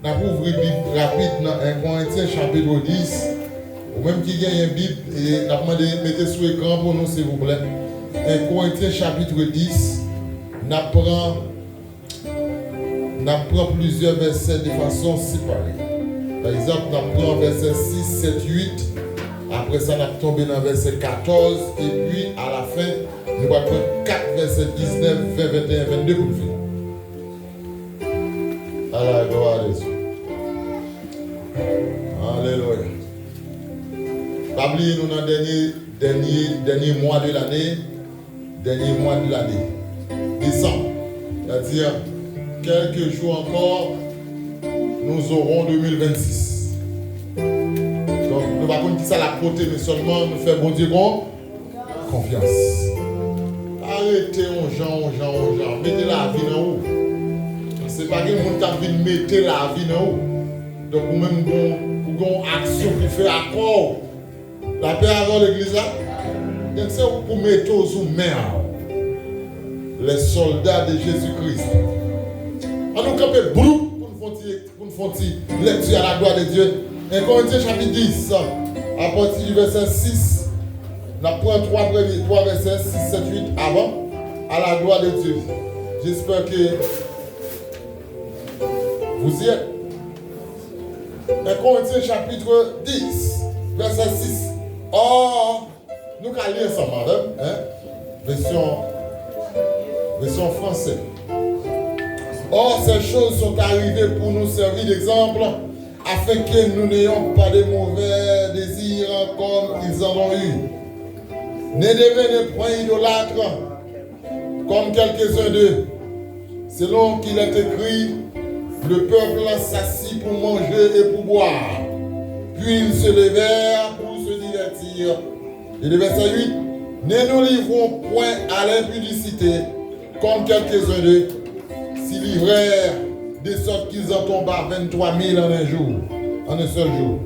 Nous avons ouvert la Bible rapide dans 1 Corinthiens chapitre 10. Ou même qui gagne une Bible, et nous avons demandé de mettre sur l'écran pour nous, s'il vous plaît. 1 Corinthiens chapitre 10. Nous apprenons plusieurs versets de façon séparée. Par exemple, nous apprenons verset 6, 7, 8. Après ça, nous allons tomber dans verset 14. Et puis, à la fin, nous allons prendre 4 versets 19, 20, 21, 22 pour le faire. À la gloire de Dieu. Alléluia. Pas oublier nous dans le dernier mois de l'année. Décembre. C'est-à-dire, quelques jours encore, nous aurons 2026. Donc, nous ne va pas dire ça la côté, mais seulement nous faire bon Dieu confiance. Arrêtez aux gens. Mettez la vie en haut. Ce n'est pas que monde qui a envie de mettre la vie en haut. Donc, vous-même, vous avez une action qui fait accord. La paix avant l'église là. Donc, c'est pour mettre aux mains les soldats de Jésus-Christ. On nous campe brou pour nous faire lecture à la gloire de Dieu. 1 Corinthiens chapitre 10, à partir du verset 6, on apprend 3 versets 6, 7, 8 avant, à la gloire de Dieu. J'espère que vous y êtes. 1 Corinthiens chapitre 10, verset 6. Or, nous allons lire ça, madame, version française. Or, ces choses sont arrivées pour nous servir d'exemple, afin que nous n'ayons pas de mauvais désirs comme ils en ont eu. Ne devenez point idolâtres, comme quelques-uns d'eux. Selon qu'il est écrit, le peuple s'assit pour manger et pour boire. Puis ils se levèrent pour se divertir. Et le verset 8, ne nous livrons point à l'impudicité, comme quelques-uns d'eux s'y livrèrent, de sorte qu'ils en tombent 23 000 en un seul jour.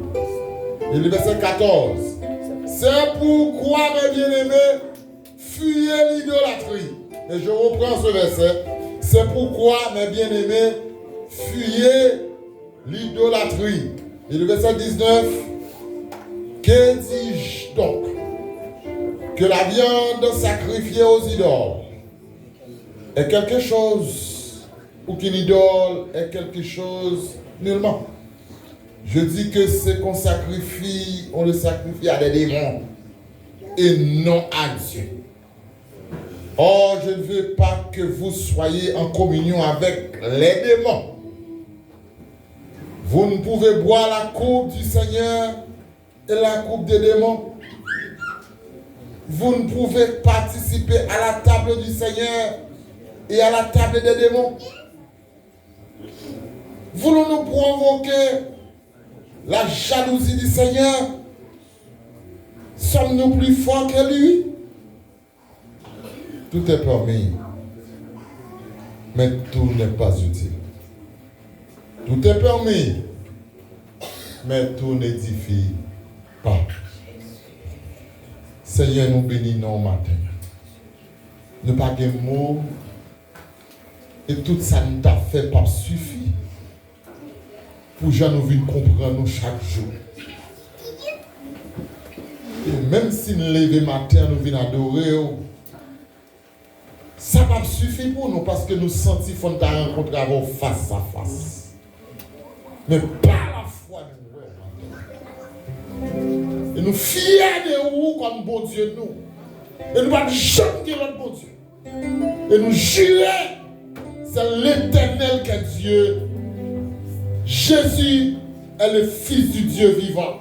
Et le verset 14, c'est pourquoi, mes bien-aimés, fuyez l'idolâtrie. Et je reprends ce verset. C'est pourquoi, mes bien-aimés, fuyez l'idolâtrie. Et le verset 19, que dis-je donc? Que la viande sacrifiée aux idoles est quelque chose, ou qu'une idole est quelque chose nullement. Je dis que ce qu'on sacrifie, on le sacrifie à des démons et non à Dieu. Or, je ne veux pas que vous soyez en communion avec les démons. Vous ne pouvez boire la coupe du Seigneur et la coupe des démons. Vous ne pouvez participer à la table du Seigneur et à la table des démons. Voulons-nous provoquer la jalousie du Seigneur? Sommes-nous plus forts que lui? Tout est permis, mais tout n'est pas utile. Tout est permis, mais tout n'édifie pas. Seigneur, nous bénissons matin. Nous pas de mots, et tout ça nous a fait pas suffit pour que nous venions comprendre nous chaque jour. Et même si nous levons matin, nous venons adorer, ça va suffire pour nous parce que nous sentons qu'il faut nous rencontrer avant face à face. Mais par la foi, nous. Et nous fiers de vous comme bon Dieu nous. Et nous ne pas jamais dire notre bon Dieu. Et nous jurer, c'est l'Éternel qui est Dieu. Jésus est le Fils du Dieu vivant.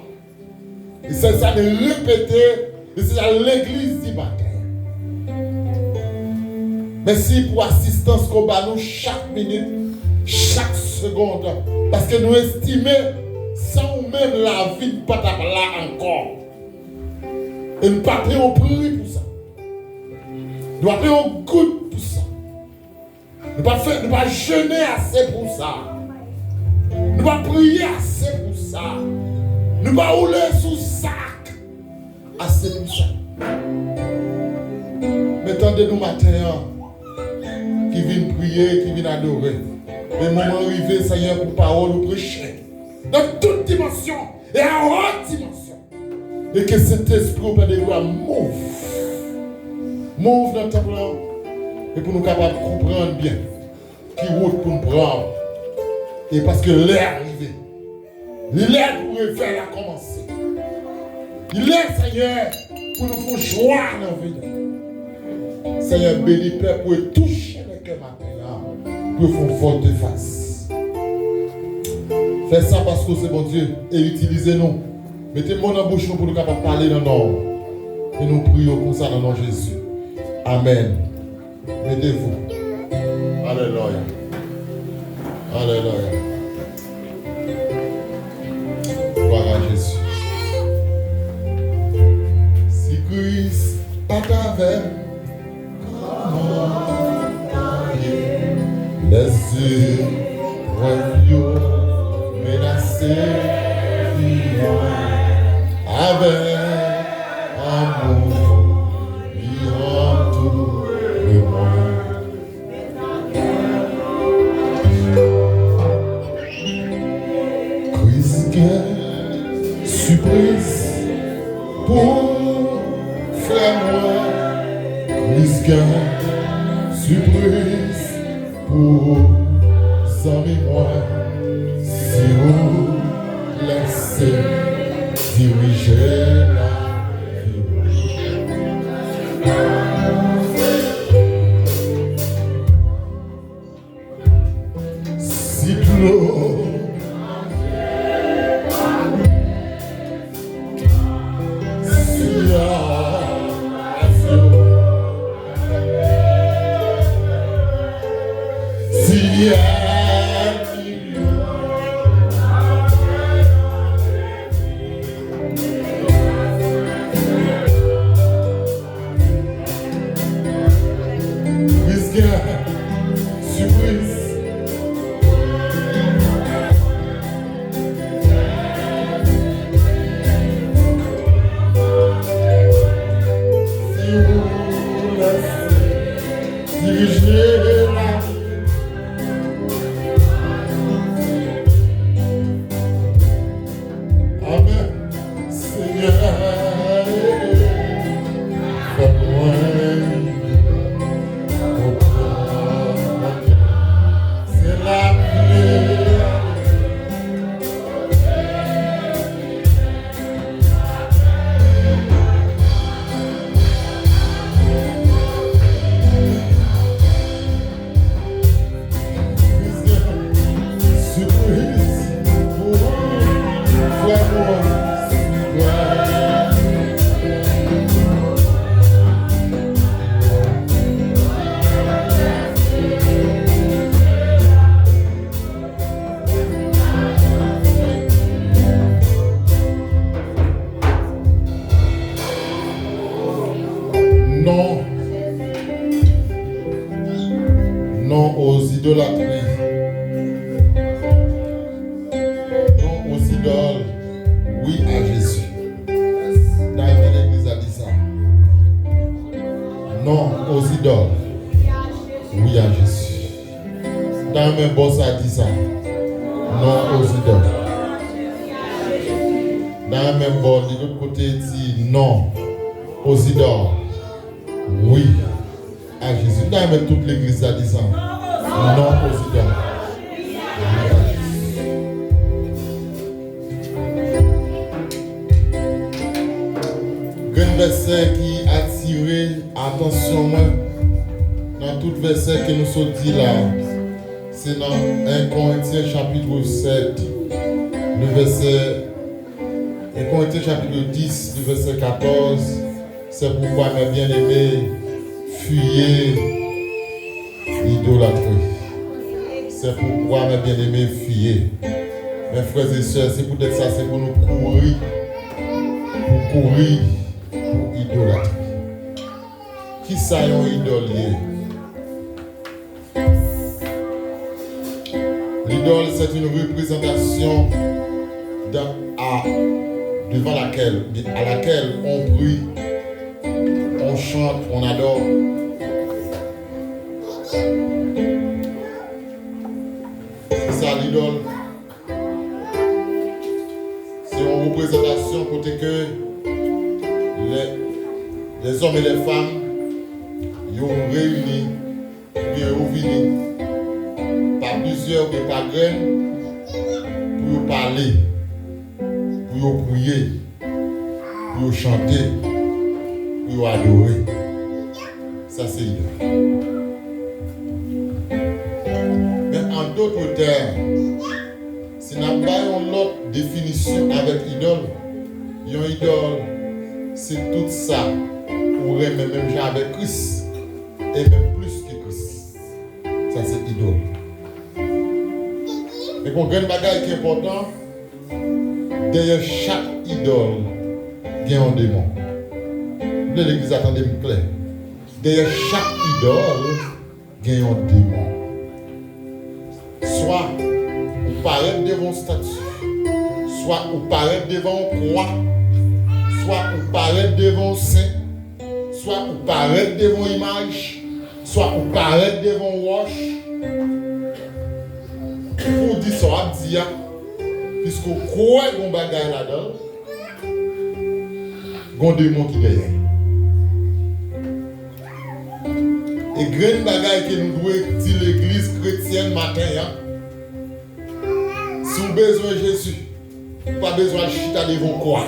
Et c'est ça de répéter, et c'est ça l'Église dit matin. Merci pour l'assistance qu'on bat nous chaque minute, chaque seconde. Parce que nous estimons sans même la vie de pas là encore. Et nous ne pas payer au prix pour ça. Nous ne pas payer au goût pour ça. Nous ne pas jeûner assez pour ça. Nous ne pas prier assez pour ça. Nous ne pas rouler sous sac assez pour ça. Mais tendez-nous matin qui viennent prier, qui viennent adorer. Les moments arrivés, Seigneur, pour parole ou prêcher. Dans toute dimension et à haute dimension. Et que cet esprit au Père de gloire move. Move dans ta plan. Et pour nous capables de comprendre bien. Qui route pour nous prendre. Et parce que l'air est arrivé. L'air pour réveil a commencé. Il est, Seigneur, pour nous faire joie dans la vie. Seigneur, béni Père, pour toucher le cœur maintenant. Pour faire forte face. Fais ça parce que c'est bon Dieu. Et utilisez-nous. Mettez-moi dans la bouche pour nous capables de parler dans le nom. Et nous prions comme ça dans le nom de Jésus. Amen. Mettez-vous. Alléluia. Alléluia. Gloire à Jésus. Si Christ pas avec, comment les yeux menacés avec amour, il entoure moi. Surprise pour frère moi, risque surprise pour amis moi, si vous laissez diriger la vie. Si l'eau non aux idolâtries, non aux idoles, oui à Jésus. David l'Église a dit ça. Non aux idoles, oui à Jésus. Dans le même boss a dit ça. Non aux idoles. Dans le même bord, de l'autre côté, dit non aux idoles, oui à Jésus. Dans même toute l'église a dit ça. Non aux idoles. Un verset qui a attiré attention dans tout verset que nous sommes dit là, c'est dans 1 Corinthiens chapitre 7, le verset 1 Corinthiens chapitre 10, le verset 14. C'est pourquoi mes bien-aimés, fuyez l'idolâtrie. C'est pourquoi mes bien-aimés, fuyez. Mes frères et sœurs, c'est peut-être ça, c'est pour nous courir. Pour courir pour idolâtrie. Qui ça y est idolier? L'idole, c'est une représentation devant laquelle on prie, on chante, on adore. l'idole. C'est une représentation côté que les hommes et les femmes ils ont réuni, ils ont venu par plusieurs et par graines pour parler, pour prier, pour chanter, pour adorer. Ça c'est l'idole. Mais en d'autres termes, si nous n'avons pas une autre définition avec idole, une idole, c'est tout ça pour aimer même gens avec Christ et même plus que Christ. Ça c'est idole. Mais pour grand bagage qui est important, derrière chaque idole, il y a un démon. L'église attendez clair. Derrière chaque idole, il y a un démon. Soit vous paraît devant un statue, soit vous paraît devant un croix, soit vous paraît devant un saint, soit vous paraît devant une image, soit vous paraît devant un roche. Pour dire ça, dire, puisque vous croyez qu'on bagaille là-dedans, il y a un démon qui est derrière. Et grande bagaille que nous devons dire l'église chrétienne matin, si vous avez besoin de Jésus, pas besoin de chita devant quoi.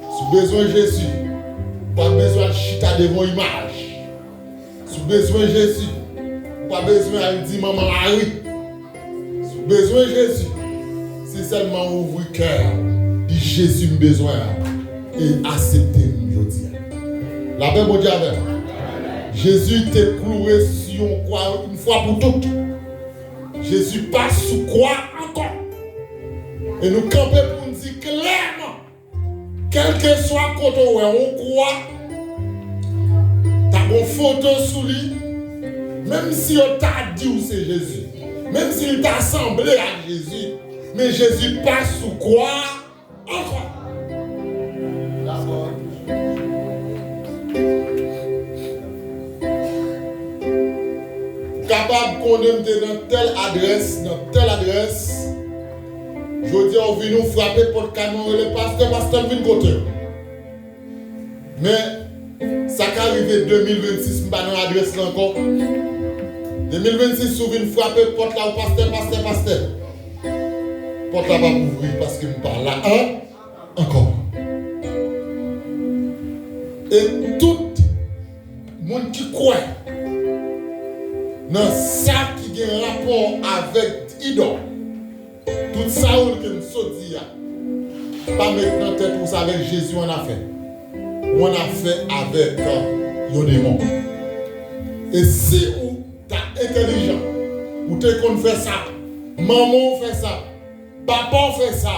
Si vous avez besoin de Jésus, pas besoin de chita devant image. Si vous avez besoin de Jésus, pas besoin de dire maman Marie. Si vous avez besoin de Jésus, c'est seulement ouvrir le cœur, dire Jésus me besoin et accepter aujourd'hui. La paix, mon Dieu, Jésus t'est cloué sur une croix une fois pour toutes. Jésus passe sous croix encore. Et nous campons pour nous dire clairement, quel que soit côté où on croit, t'as une photo sous lui, même si on t'a dit où c'est Jésus, même s'il t'a semblé à Jésus, mais Jésus passe sous croix encore. D'accord. Capable qu'on aime dans telle adresse, je dis on vient nous frapper pour le canon et le pasteur vient côté. Mais ça qui arrive 2026, je pas dans l'adresse là encore. 2026, vous venez frapper porte là au pasteur. Porte là va ouvrir parce que je parle là encore. Et tout le monde qui croit dans ça qui a un rapport avec l'idole, tout ça que nous sommes dit, pas maintenant tête où ça avec Jésus on a fait. On a fait avec le démon. Et si vous êtes intelligent, vous êtes qu'on fait ça, maman fait ça, papa fait ça,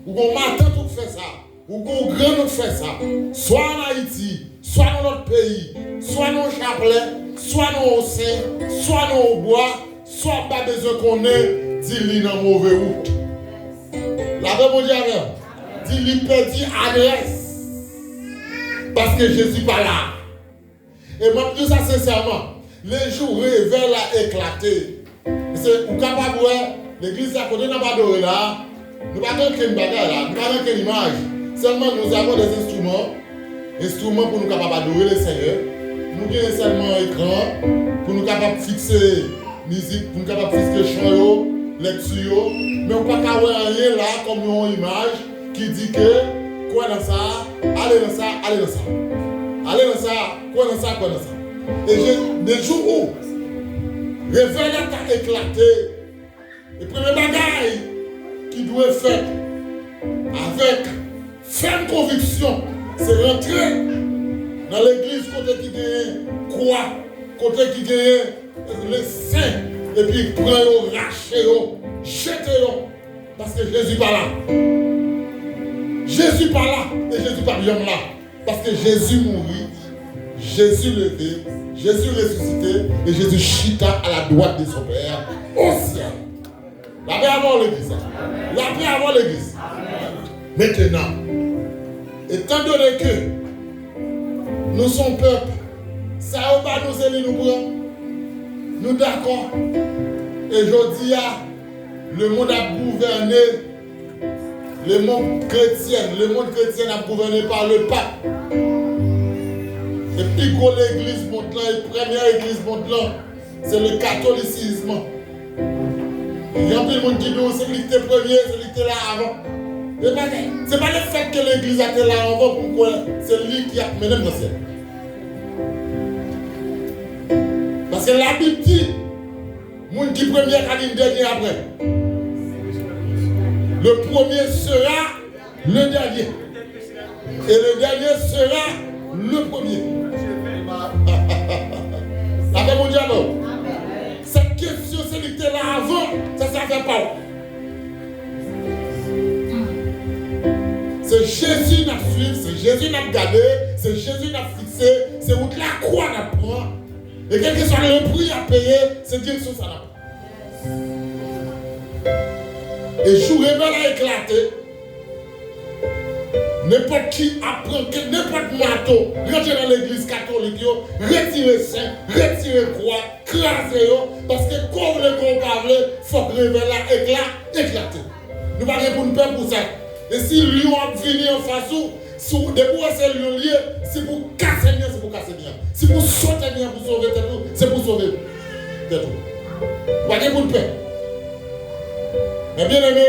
ou qu'on matin tout fait ça, ou qu'on grand fait ça, soit en Haïti, soit dans notre pays, soit dans le chapelet, soit dans le sein, soit dans le bois, soit pas besoin qu'on ait, dit-lui dans mauvais route. La paix, mon Dieu, dit-lui perdu adresse. Parce que Jésus n'est pas là. Et moi, tout ça sincèrement, les jours révèlent à éclater. Parce que vous capable de l'église à côté n'a pas adoré là. Nous n'avons pas qu'une bagarre là, nous n'avons qu'une image. Seulement nous avons des instruments pour nous capables d'adorer le Seigneur. Nous avons seulement un écran pour nous capables de fixer musique, pour nous capables de fixer chant, lecture. Mais on ne peut pas avoir rien là comme une image qui dit que quoi dans ça, allez dans ça, allez dans ça. Allez dans ça, quoi dans ça, quoi dans ça. Et des jours où réveil a éclaté, le premier bagage qui doit être fait avec ferme conviction, c'est rentrer dans l'église côté qui gagne croix, côté qui gagne les saints, et puis prendre, racher, jeter, parce que Jésus n'est pas là. Jésus pas là et Jésus pas bien là. Parce que Jésus mourit, Jésus levé, Jésus ressuscité et Jésus chita à la droite de son Père au ciel. La paix avant l'église. La paix avant l'église. Maintenant, étant donné que nous sommes peuple, ça va pas nous aider nous prendre. Nous d'accord. Et je dis, le monde a gouverné, le monde chrétien a gouverné par le pape. Et puis quand l'église monte là, la première église monte là, c'est le catholicisme. Il y a plein de monde qui dit c'est lui qui était premier, c'est lui qui était là avant. C'est pas le fait que l'église a été là avant pour quoi, c'est lui qui a mené dans le ciel. Parce que la Bible dit, le monde qui premier a dit le dernier après. Le premier sera le dernier. Et le dernier sera le premier. Avec mon dialogue. Cette question, c'est qui était là avant, ça ne fait pas. C'est Jésus qui a suivi, c'est Jésus qui a gardé, c'est Jésus qui a fixé, c'est où la croix n'a prend. Et quel que soit le prix à payer, c'est Dieu sur ça n'a pas. Et jour réveil a éclaté. N'importe qui apprend que n'importe marteau, rentrer dans l'église catholique, retirer saint, retirer croix, craser, parce que quand le comparable, il faut que le réveil éclate. Nous ne pouvons pas nous perdre pour ça. Et si lui a venu en face, si vous déboissez le lieu, c'est pour casser bien, c'est pour casser bien. Si vous sautez bien pour sauver tout, c'est pour sauver tout. Vous ne pouvez pas nous perdre. Mais bien aimé,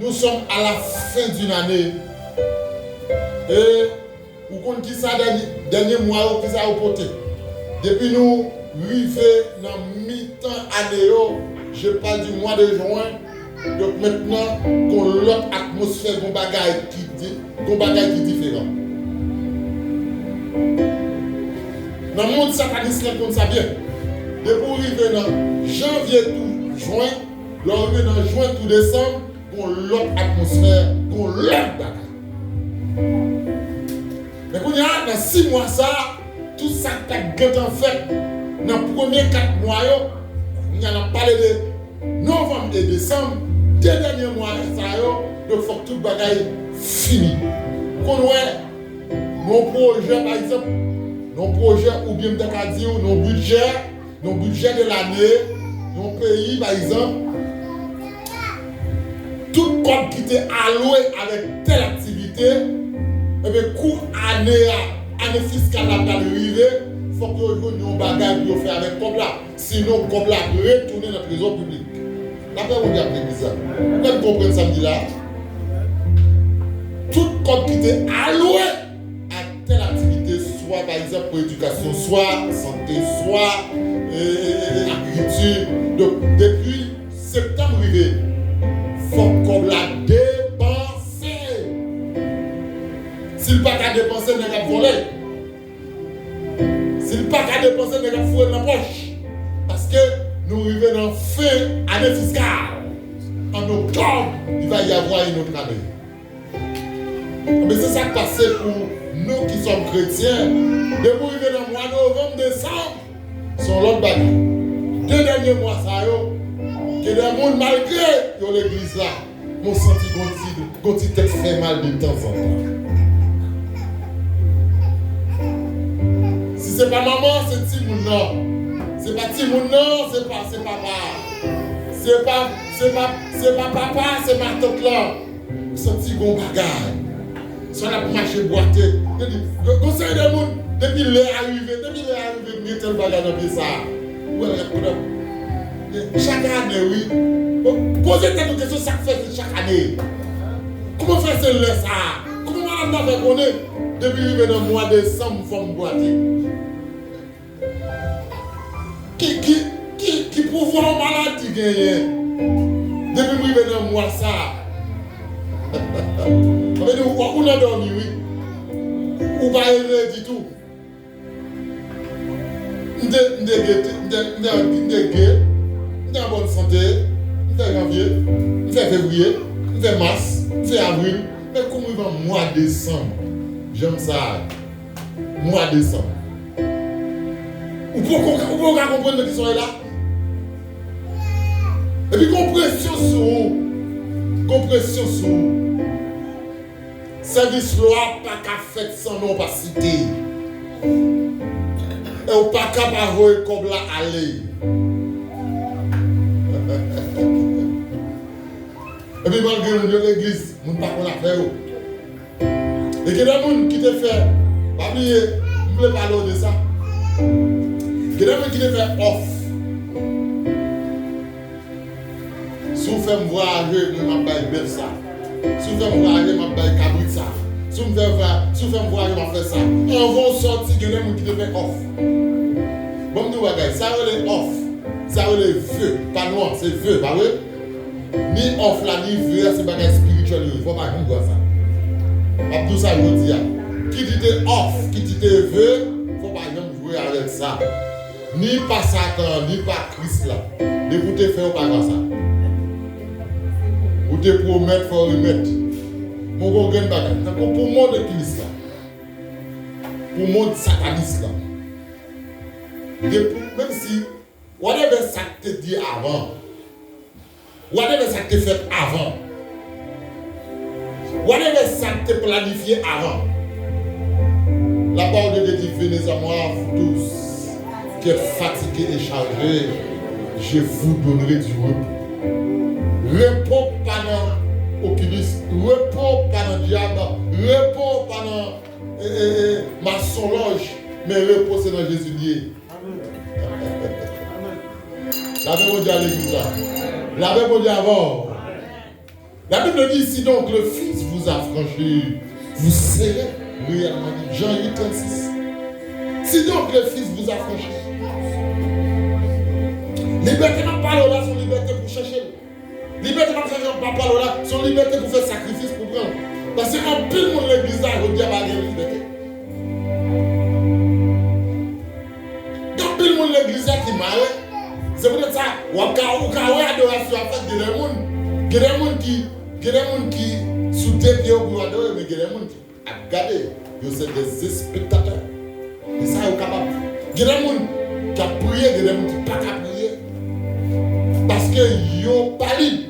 nous sommes à la fin d'une année. Et vous connaissez qui ça dernier mois qui ça a porté. Depuis nous arrivons dans mi-temps année, je parle du mois de juin. Donc maintenant, qu'on l'autre atmosphère, qu'on bagaille qui différent. Dans le monde sataniste, on ça bien. Depuis arriver dans janvier tout juin, l'arrivée dans juin tout décembre, qu'on l'autre atmosphère, qu'on l'autre bagaille. Mais quand il y a dans 6 mois ça, tout ça qui est en fait, dans les premiers 4 mois, il y a parlé de novembre et décembre, 2 derniers mois, il faut que tout le bagaille fini. Quand nos projets, par exemple, nos projets, ou bien nos budgets de l'année, nos pays, par exemple, tout compte qui était alloué avec telle activité, et bien, court année fiscale à l'arrivée, il faut que nous bagaille pour faire avec comme là. Sinon, comme là, retourner dans le trésor public. Après, on dit après ça. Vous comprenez samedi là? Tout compte qui était alloué à telle activité, soit par exemple pour l'éducation, soit santé, soit agriculture. Donc, depuis septembre arrivé, il faut qu'on la dépenser. S'il n'y a pas qu'à dépenser, il n'y a pas volé. S'il n'y a pas qu'à dépenser, il n'y a pas fouet dans la poche. Parce que nous arrivons dans fin année fiscale. En octobre, il va y avoir une autre année. Mais c'est ça qui passe pour nous qui sommes chrétiens. Depuis arriver dans le mois de novembre, décembre, sont l'autre bagaille. 2 derniers mois, ça y est, que des gens, malgré l'église là, m'ont senti qu'on tête fait mal de temps en temps. Si c'est pas maman, c'est petit moun non. C'est pas petit moun non, c'est papa. C'est pas papa, c'est ma tante là. Vous sentez qu'on bagaille. Si on a marché boité, le conseil des gens, depuis qu'il est arrivé, mettez le bagage dans le pied ça. Chaque année, oui. Posez-vous des questions chaque fête, chaque année. Comment faire ce ça? Comment on a fait qu'on est depuis le mois de décembre, forme boité? Qui pouvoir maladie gagner? Depuis le mois ça. On a dormi, oui. Ou pas aimer du tout. On est en bonne santé. On est janvier, on est février, on est mars, on est avril. Mais comment il va mois de décembre? J'aime ça. Mois de décembre. Ou pourquoi comprendre qu'ils sont là? Et puis compression sur service loi pas qu'à faire sans non pas cité. Et au pas qu'à voir comme là aller. Et puis malgré nous de l'église, nous ne pas qu'on a fait. Et qu'il y a des gens qui te fait, pas oublier, je ne voulais pas parler de ça. Il y a des gens qui te fait off. Si vous faites voyager, je vais faire ça. Si vous faites voyager, je vais faire cabrit ça. Si vous faites voyager, je vais faire ça. On va sortir, il y a des gens qui te fait off. Bon, nous voyons, ça c'est off. Ça c'est vœu, pas noir, c'est vœu, pas vrai? Ni off là, ni vœu, c'est pas spirituel, il ne faut pas qu'on voit ça. Abdou ça je dis, qui dit off, qui dit vœu, il ne faut pas jouer avec ça. Ni pas Satan, ni pas Christ là. Écoutez, faites pas comme ça. Vous te promettez, il faut remettre. Mon gros gain bagage. Pour le monde de Christ là. Pour le monde sataniste là. Même si, whatever ça te dit avant, whatever ça te fait avant, whatever ça te planifié avant, la parole de Dieu dit, venez à moi, vous tous, qui êtes fatigués et chargés, je vous donnerai du repos. Repos pendant Oculus, repos pendant diable, repos pendant maçonloge, mais repos c'est dans Jésus. La Bible dit à l'église là. La Bible dit avant. La Bible dit ici donc le Fils vous a franchi, vous serez réellement dit. Jean 8, 36. Si donc le Fils vous a franchi. Liberté n'a pas là, son liberté pour chercher. Liberté n'a pas là, son liberté pour faire sacrifice pour prendre. Parce qu'en pile monde l'église là, il y a pas de liberté. Quand pile monde l'église là qui marre. C'est pour ça, ou adoration à faire des gens qui sous tes pieds pour adorer, mais des gens qui regardent, c'est des spectateurs. Et ça, ils sont capables. Des gens qui ont prié, des gens qui n'ont pas prié. Parce qu'ils n'ont pas libre.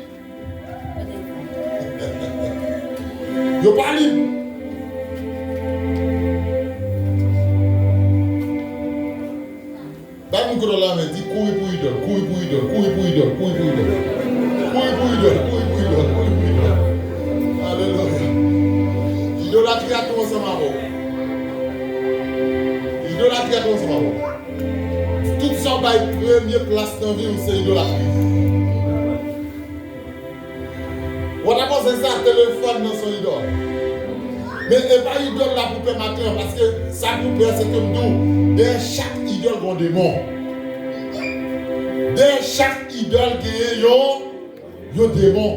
Ils n'ont pas libre. Bah, nous, quand on dit courir pour idole, courir pour idole, courir pour idole, courir pour idole. Courir pour idole, courir pour idole, courir pour idole. Alléluia. Idolâtrie à tout ensemble avant. Idolâtrie à tout ensemble avant. Tout ça va être première place dans la vie où c'est idolâtrie. On a pensé ça, téléphone dans son idole. Mais il n'est pas idole la poupée matin parce que sa poupée c'est comme nous. Derrière chaque idole, il y a un démon. Derrière chaque idole, il y a un démon.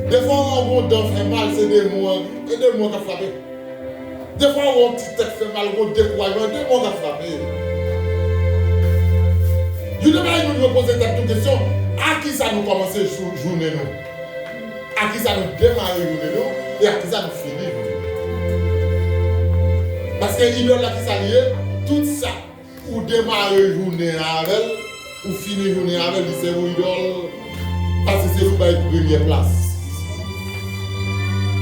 Des fois, on fait mal, c'est des mots. C'est des mots qui ont frappé. Des fois, on petite tête fait mal, on décourage, des mots qui ont frappé. Je devrais nous poser cette question. À qui ça nous commence la journée nous? À qui ça nous démarre la journée nous? Et à qui ça nous finit? Parce que l'idole là qui s'allie, tout ça, ou démarrer la journée avec, ou finir la journée avec, c'est une idole. Parce que c'est vous qui avez première place.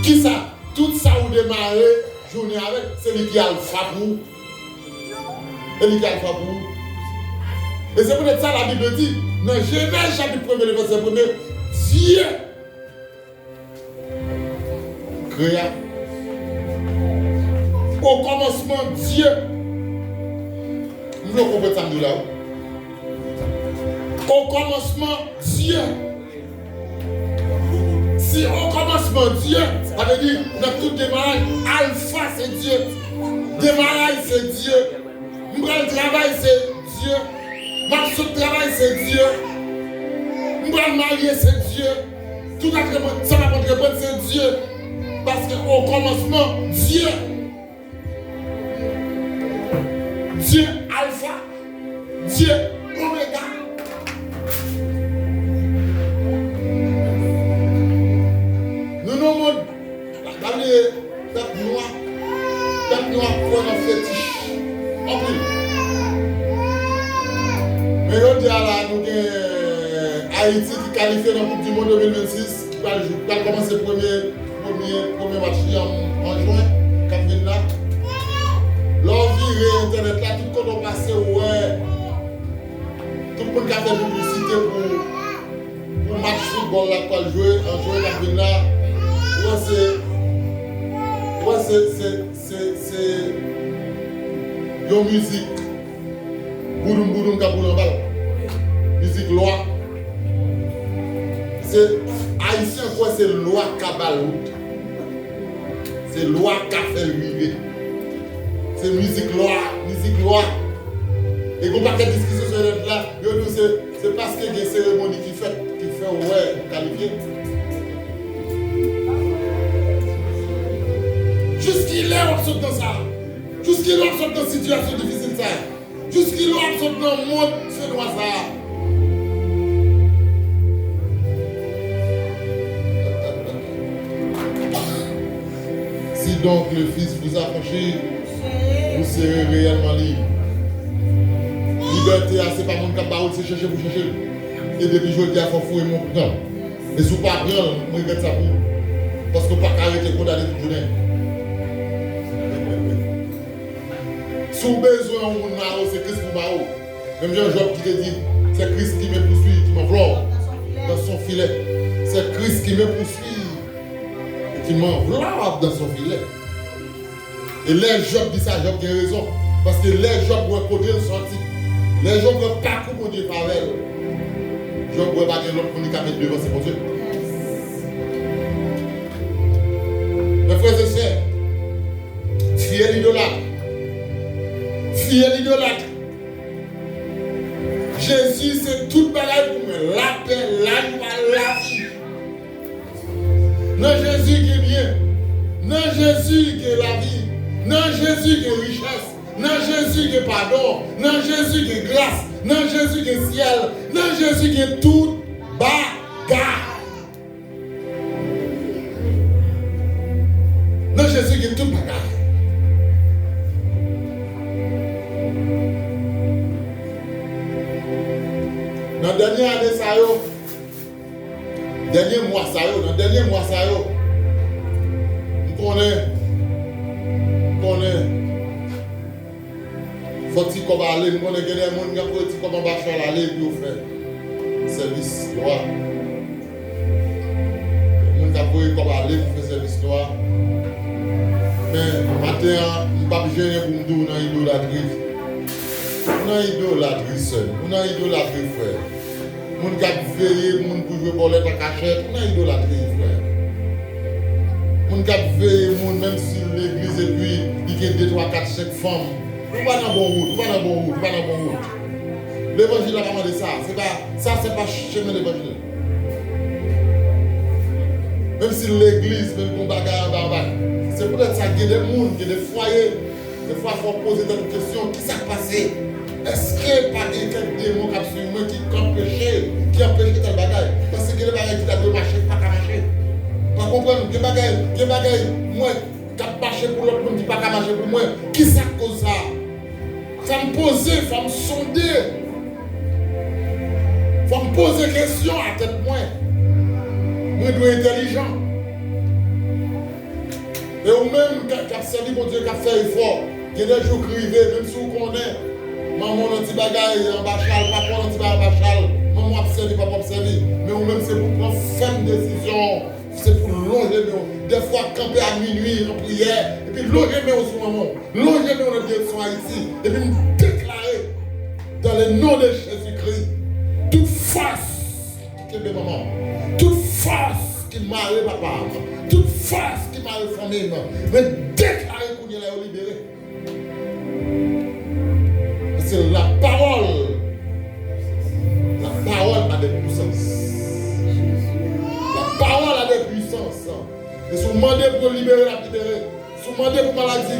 Qui ça? Tout ça, ou démarrer la journée avec, c'est lui qui a le fabou. C'est lui qui a le fabou. Et c'est peut-être ça la Bible dit, dans Genèse chapitre 1er, verset 1er, Dieu créa. Au commencement, Dieu. Nous comprenons ça là. Au commencement, Dieu. Si au commencement, Dieu, ça veut dire dans tout démarrage, alpha c'est Dieu. Démarrage c'est Dieu. Le travail c'est Dieu. Marche de travail c'est Dieu. Le marié c'est Dieu. Tout ça va votre réponse c'est Dieu. Parce qu'au commencement, Dieu. Dieu alpha, Dieu oméga. Nous nommons la tête noire pour un fétiche. En plus. Mais on dit à nous Haïti qui qualifie dans la Coupe du Monde 2026, qui va commencer le premier match en juin, quand vient là. L'envie internet là, tout le monde passe, ouais. Tout le monde qui a fait publicité pour match foot football là pour jouer, en jouer la ville là. C'est une musique. Boudoum boudoum kaboulon bal. Musique loi. C'est haïtien quoi, c'est loi kabalout. C'est loi qu'a fait le rivet. C'est musique loi. Et qu'on parle de discussion sur le là, c'est parce qu'il y a des cérémonies qui fait ouais, qualifié. Jusqu'il est on saute dans ça. Jusqu'il est on saute dans une situation difficile ça. Jusqu'il est on saute dans le monde, c'est droit ça. Si donc le Fils vous affranchit, vous serez réellement libre. Liberté, c'est pas mon cabaret, c'est chercher pour chercher. Et depuis je dis à faut fouiller mon plan. Et si vous pas bien, je regrette ça pour vous. Parce que vous pas arrêter condamner toute journée. Si vous avez besoin de monde, c'est Christ pour vous. Même Jean-Job qui te dit, c'est Christ qui me poursuit, qui m'enveloppe dans son filet. C'est Christ qui me poursuit et qui m'enveloppe dans son filet. Et les Job dit ça, Job a raison. Parce que les Job vont côté le sorti. Les gens ne peuvent pas pour Dieu par elle. Je ne peux pas que l'autre qu'on y mettre devant, c'est pour Dieu. Mes frères et sœurs, fidèle idolâtre. Fidèle idolâtre. Jésus, c'est toute bagaille pour moi. La paix, la joie, la vie. Non, Jésus qui est bien. Non, Jésus qui est la vie. Non, Jésus qui est richesse. Non, Jésus qui est pardon. Non, Jésus qui est grâce. Non, Jésus qui est ciel. Non, Jésus qui est tout bagarre. Non, Jésus qui est tout bagarre. Dans le dernier année, ça y est. Dernier mois, ça y est. Dans le dernier mois, ça y est. On connaît. Faut-il qu'on va aller, nous connaissons des gens qui ont dit qu'on va aller pour faire service loi. Nous avons dit qu'on va aller pour faire service loi. Mais matin, nous ne pouvons pas gérer pour nous dans l'idolâtrie. Nous avons idolâtrie seul. Nous avons idolâtrie frère. Nous avons veillé, nous pour jouer pour l'être en cachette. Nous avons idolâtrie frère. Nous avons veillé, même si l'église et puis il y a 2, 3, 4, 5 femmes. Nous pas dans bon route, L'évangile a vraiment de ça. C'est pas chemin l'évangile. Même si l'église, même qu'on bagarre en bas, c'est peut-être ça qu'il y a des mondes, qu'il y a des foyers. Des fois, il faut poser des questions. Qui s'est passé? Est-ce qu'il n'y a pas quelques démons qui empêché tel bagaille? Parce que les bagailles qui doivent marcher, pas qu'à marcher. Pas comprendre, les bagailles, moi, qui a marché pour l'autre monde, qui pas qu'à marcher pour moi. Qui ça cause ça? Il faut me poser, il faut me sonder. Il faut me poser des questions à tête moi. Moi, je dois être intelligent. Et ou même, qui a servi mon Dieu, qui a fait effort, qui a des jours privés, même si vous connaissez, maman, un petit bagaille en bachal, papa, un petit bagaille en bachal, maman observe, papa observe. Mais ou même, c'est pour prendre ferme décision. C'est pour longer, des fois camper à minuit en prière, et puis longer au moment, longer dans la direction Haïti, et puis nous déclarer dans le nom de Jésus-Christ toute force qui est maman, toute force qui m'arrive papa, toute force qui m'arrive famille, mais déclarer qu'on est là libéré. C'est la parole a des puissances. La parole a des puissances. Et si vous demandez pour libérer, la libérer. Si vous demandez pour maladie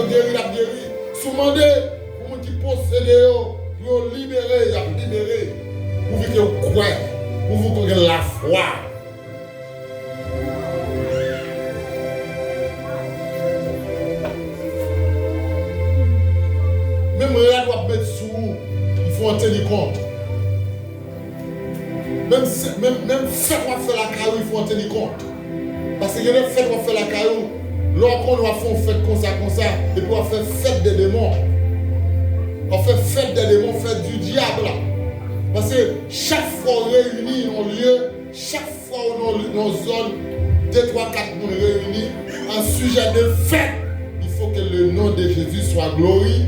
guérir, la guérir. Si vous demandez pour ceux qui possèdent, pour libérer, la libérer. Pour que vous croyez, pour vous connaissez la foi. Même rien doit mettre sous vous, il faut en tenir compte. Même fait qu'on fait la caillou, il faut en tenir compte. Parce que les fait qu'on fait la caillou, lorsqu'on doit faire une fête comme ça, et puis on fait fête des démons. On fait fête des démons, fête du diable. Parce que chaque fois réunis en lieu, chaque fois où nos zones 2, 3, 4 nous réunis en sujet de fête, il faut que le nom de Jésus soit glorifié.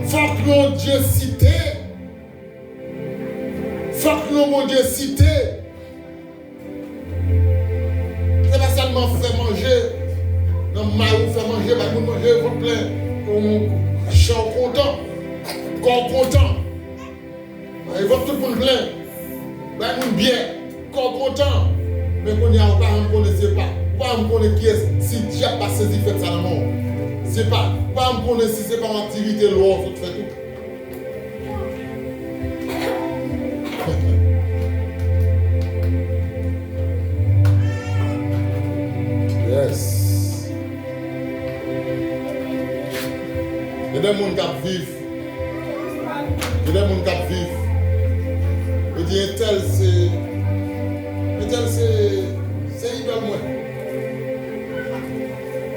Faut que nos Dieu cité. Faut que nos Dieu cité. C'est pas seulement faire manger. Non, marou faire manger, bah, nous manger, vous plein. Chant content. Corps content. Il va tout le monde plein. Bah, nous bien. Corps content. Mais qu'on y a pas, on ne connaissait pas. Pas on connaît qui est, si Dieu n'a pas saisi, fait ça dans le monde. C'est pas on connaît si c'est pas une activité lourde, il faut faire tout. Yes. Il y a des gens qui vivent. Il y a des gens qui vivent. Il dit un tel c'est idole moi.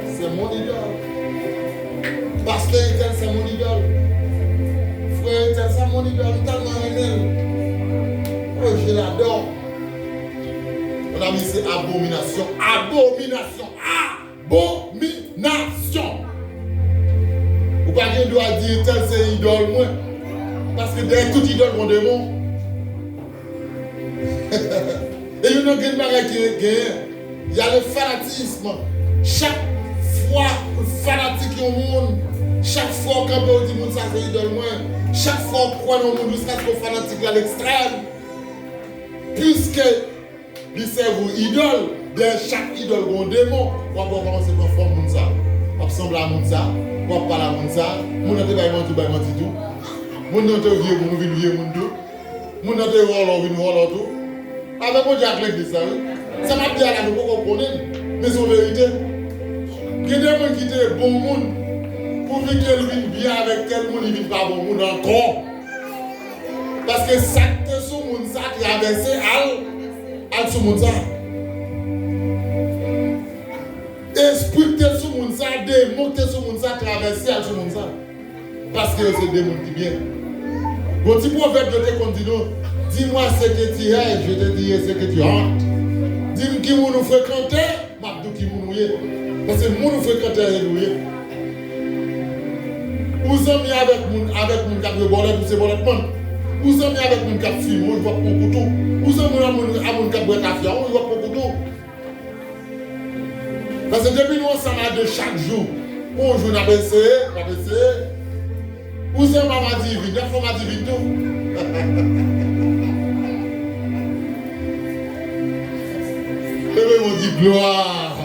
C'est mon idole. Pasteur tel c'est mon idole. Frère tel c'est mon idole. Tellement aimé. Oh, je l'adore. On a mis c'est abomination. Abomination. Abomination. Ou pas qu'on doit dire tel c'est idole moi. Parce que derrière toute idole mon démon. Et il y a une bagaille qui est. Il y a le fanatisme. Chaque fois, le fanatique au monde, chaque fois qu'on peut dire que ça c'est idole moins, chaque fois qu'on croit dans le monde jusqu'à ce qu'on fanatique à l'extrême, puisque il sert vos idoles, de chaque idole qu'on démon, on va commencer par faire monde ça. On va ressembler à monde ça, on va parler à monde ça, on va pas mentir tout. On va te vieux, on va vieux monde tout. On va te voir tout. Avec mon diable l'église, ça m'a dit à la nous qu'on connaît, mais c'est la vérité. Il y a des gens qui étaient bon monde, pour qu'ils viennent bien avec tel monde, ils ne viennent pas bon monde encore. Parce que ça que ce monde ça qui a versé à ce monde ça. Esprit que ce monde ça, démon que ce monde ça traversé à ce monde ça. Parce que c'est des gens qui viennent. Bon, petit proverbe de te continue. Dis-moi ce que tu es, je te dirai ce que tu as. Dis-moi qui nous fréquente, je dis qui nous est. Parce que nous fréquentons et nous est. Vous amis avec mon cap de bolette, c'est bolette monde. Vous amis avec mon cap film, on voit pour couteau. Vous amis avec mon cap de café, on voit pour couteau. Parce que depuis nous ensemble de chaque jour, on joue dans ABC. Vous aimez ma divine, il faut ma divine tout. Et on dit gloire.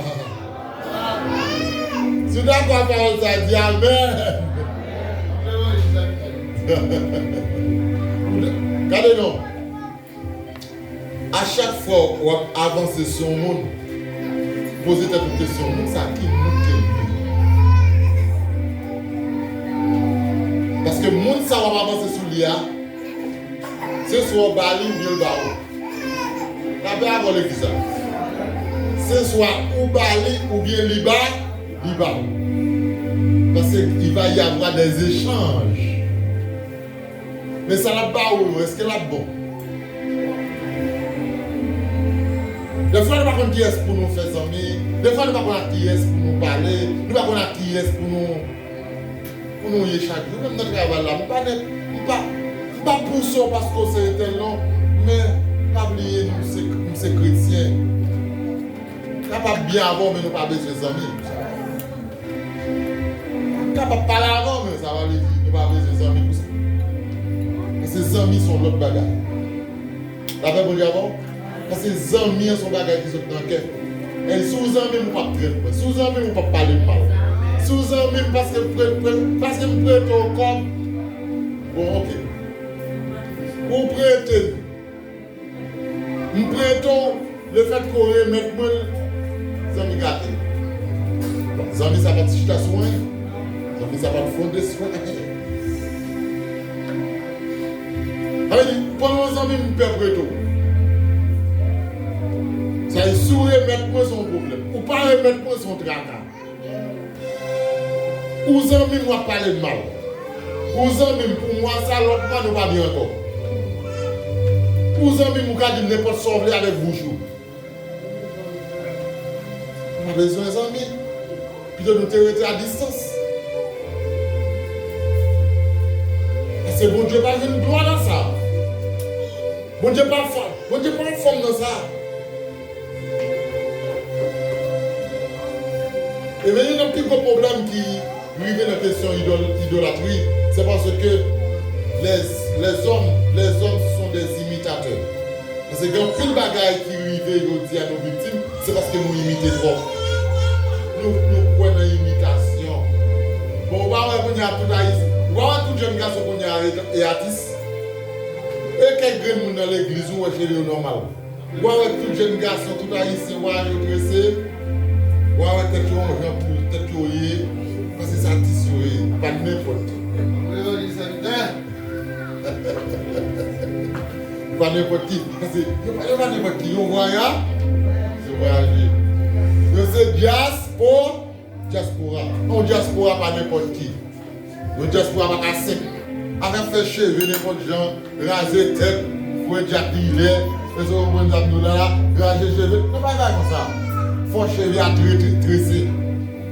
C'est d'accord parole ça dit amen. Regardez-nous. À chaque fois qu'on avance sur le monde, posez cette question, ça qui nous. Parce que le monde ça va avancer sur l'IA, c'est soit Bali ou bien le Barreau. La paix avant l'église. C'est soit ou Bali ou bien Liba. Parce qu'il va y avoir des échanges. Mais ça n'a pas où, est-ce que là bon? Des fois, nous ne savons pas qui est pour nous faire amis. Des fois, nous ne savons pas qui est pour nous parler. Nous ne savons pas qui est pour nous y chaque jour. Même notre travail là, nous ne pas pour ça parce que c'est tel nom, mais pas oublier nous c'est chrétiens. Nous ne pas bien avant, mais nous pas besoin d'amis. Nous ne pas parler avant, mais ça va aller vite. Nous pas besoin d'amis pour ça. Ces amis sont l'autre bagage. La paix pour avant? Parce que les amis sont bagages qui sont dans le cœur. Et sous amis, nous ne pas traiter. Sous amis, nous ne pas parler mal. Sous amis, parce que nous prêtons au corps. Bon, ok. Vous prêtez. Nous prêtons le fait qu'on remette moi les amis gâtés. Les amis, ça va être juste à soin. Les amis, ça va être fondé soin. Pendant les amis, nous perdons tout. Ça est sous remettre moi son problème. Ou pas remettre moi son tracas. Ou amis, moi parler mal. Ou amis, pour moi, ça, l'autre fois, nous pas bien encore. pour les amis, vous pouvez dire n'importe sauver avec vous. On a besoin d'amis. Puis de nous terrer à distance. C'est bon Dieu pas une gloire dans ça. Bon Dieu pas une forme dans ça. Et bien, il y a un petit problème qui lui vient dans la question idolâtrie. C'est parce que les hommes sont des imitateurs. Parce que quand pile bagaille qui arrive aujourd'hui à nos victimes, c'est parce que nous imitons trop. Nous prenons imitation. Bon, on va voir qu'on y a tout haïtien. On va voir tout jeune garçon qu'on y a et artiste. Et quelques gens dans l'église ou chez le normal. On va voir tout jeune garçon, tout haïtien, on va redresser. On va voir tête pour parce que c'est artiste, pas n'importe qui. Pas n'importe qui. Parce que pas n'importe qui. On voit là. C'est voyager. C'est diaspora. On diaspora pas n'importe qui. On diaspora pas assez. Avec faire cheveux, n'importe gens, raser tête, pour être jacquillé, et ça, on va nous là, raser cheveux. Non, pas comme ça. Faut cheveux à tresser.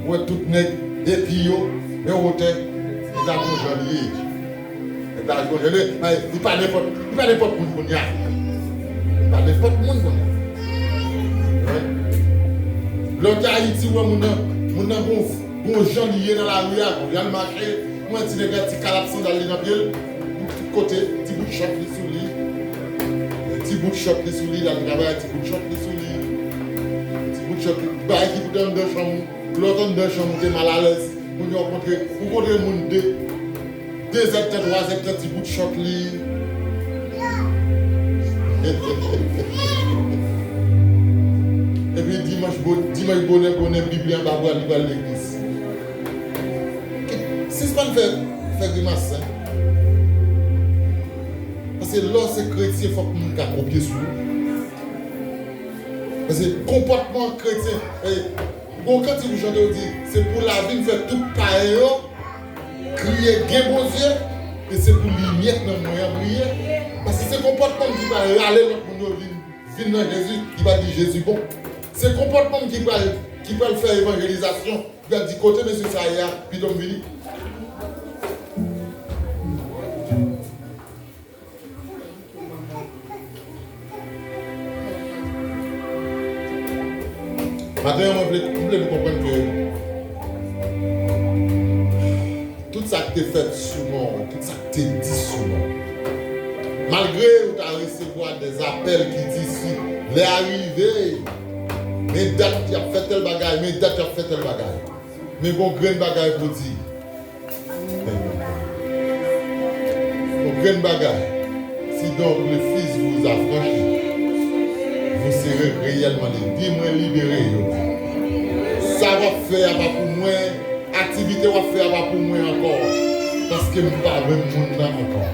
Ouais, tout net, et puis et on était, ils ont congelé. Ils ont congelé, mais il pas n'importe monde qu'on y a. Pas n'importe monde qu'on y a. L'autre Haïti, mon bon gens liés dans la rue, on vient le marché, moi, un petit calapsin dans les pieds, tout côté, petit bout de choc sous lui, petit bout de choc sous lui, dans le travail, petit bout de choc sous lui, petit bout de choc, qui vous donne deux chambres. L'autre dans chambre est mal à l'aise. Vous rencontrez le monde deux hectares, 3 hectares, petit bout de choc li. Et puis dimanche bonnet, Bible en bas, il va à l'église. Si ce n'est pas faire grimace, parce que lorsque c'est chrétien, il faut que nous copier sur nous. Parce que comportement chrétien, bon, quand vous chantez, c'est pour la vie, faire tout pareil, crier, gagner vos yeux, et c'est pour l'imier dans le moyen briller. Parce que c'est comportement qui va râler notre monde, venir dans Jésus, qui va dire Jésus bon. C'est comportement qui va faire évangélisation, qui va dire côté monsieur Saya, puis donc venir. Maintenant, on voulait comprendre que tout ça qui est fait sous nous, tout ça qui est dit sous nous, malgré que tu as recevoir des appels qui disent les arrivées, mes dates qui ont fait tel bagaille, mes dates qui ont fait tel bagaille, mais bon, grain bagaille pour dire. Bon, grain bagaille, si donc le Fils vous affranchit, vous serez réellement libérés. Ça va faire pas pour moi, activité va faire pas pour moi encore. Parce que je ne suis pas même monde encore.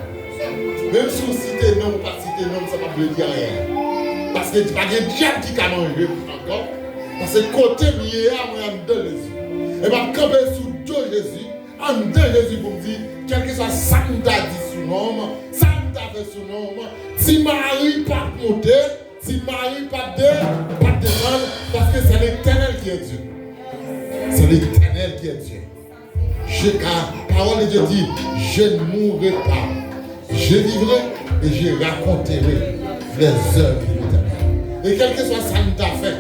Même si vous citez non ou pas citez non, ça ne va pas dire rien. Parce que il n'y a pas de diable qui a mangé encore. Parce que côté lié à moi, en dedans Jésus. Et bien, quand je suis sous Jésus, en dedans Jésus pour me dire, quel que soit ça que tu as dit sous nom, ça que tu as fait sous nom, si Marie pas monter, si Marie pas descendre, parce que c'est l'Éternel qui est Dieu. C'est l'Éternel qui est Dieu. La parole de Dieu dit, je ne mourrai pas. Je vivrai et je raconterai les œuvres de l'Éternel. Et quel que soit ça que nous avons fait,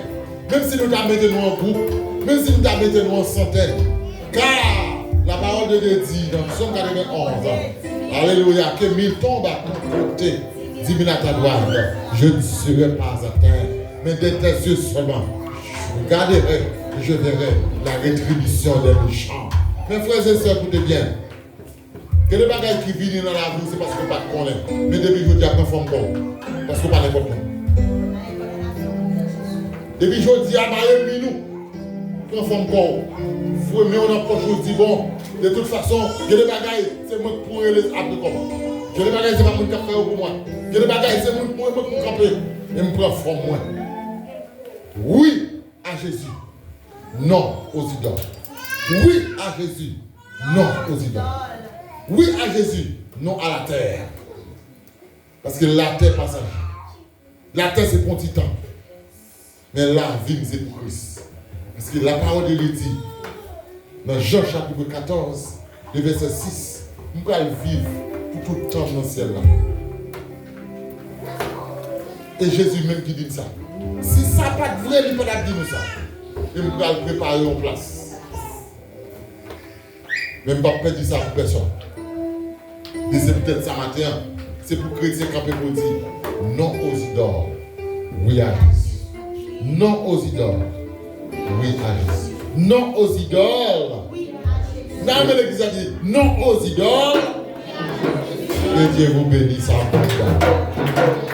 même si nous t'avons mis en groupe, même si nous t'avons mis en centaine, car la parole de Dieu dit dans Psaume 91, alléluia, que 1000 tombent à ton côté, 10 000 à ta droite, je ne serai pas atteint, mais de tes yeux seulement, je regarderai et je verrai la rétribution des méchants. Mes frères et sœurs, écoutez bien. Que les bagages qui viennent dans la vie, c'est parce qu'on ne pas connaît. Mais depuis que je dis à conforme parce qu'on ne parle pas de depuis que je dis à Marie nous, conforme corps. Mais on approche, je dis bon, de toute façon, que les bagages, c'est moi qui pourrais les appeler comme. Que les bagages, c'est pas moi qui faire pour moi. Que les bagages, c'est moi pour camper. Et me prendre forme moi. Oui à Jésus, non aux idoles. Oui à Jésus, non aux idoles. Oui à Jésus, non à la terre. Parce que la terre passagère. La terre, c'est pour un petit temps. Mais la vie, c'est pour Christ. Parce que la parole de Dieu dit, dans Jean chapitre 14, le verset 6, nous allons vivre pour tout le temps dans le ciel là. Et Jésus même qui dit ça. Si ça n'a pas de vrai, il ne peut pas dire ça. Et nous allons préparer en place. Même pas perdre ça pour personne. Et c'est peut-être ça matin. C'est pour chrétiens camper pour dire non aux idoles. Oui à Jésus. Non aux idoles. Oui à Jésus. Non aux idoles. Non, mais l'église a dit non aux idoles. Que Dieu vous bénisse en